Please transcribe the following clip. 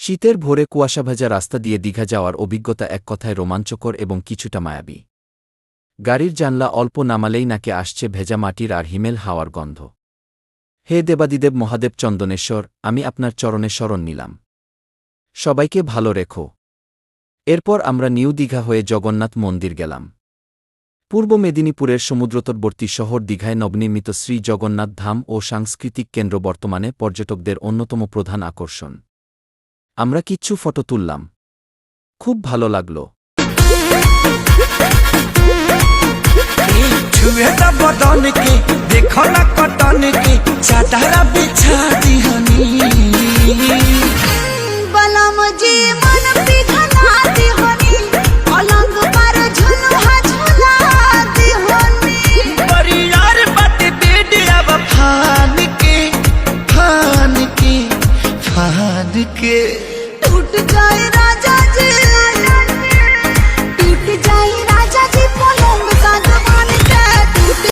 শীতের ভোরে কুয়াশাভেজা রাস্তা দিয়ে দীঘা যাওয়ার অভিজ্ঞতা এক কথায় রোমাঞ্চকর এবং কিছুটা মায়াবী। গাড়ির জানলা অল্প নামালেই নাকে আসছে ভেজা মাটির আর হিমেল হাওয়ার গন্ধ। হে দেবাদিদেব মহাদেব চন্দনেশ্বর, আমি আপনার চরণে শরণ নিলাম। সবাইকে ভালো রেখো। এরপর আমরা নিউ দীঘা হয়ে জগন্নাথ মন্দির গেলাম। পূর্ব মেদিনীপুরের সমুদ্রতটবর্তী শহর দীঘায় নবনির্মিত শ্রী জগন্নাথ ধাম ও সাংস্কৃতিক কেন্দ্র বর্তমানে পর্যটকদের অন্যতম প্রধান আকর্ষণ। আমরা কিছু ফটো তুললাম, খুব ভালো লাগল। देखो ना कटन के चादरा बिछा दिहनी बलम जी मन पिघला दिहनी पलंग पर झुलुहा झुला दिहनी परियार बट बेडिया फान के फान के फान के टूट जाए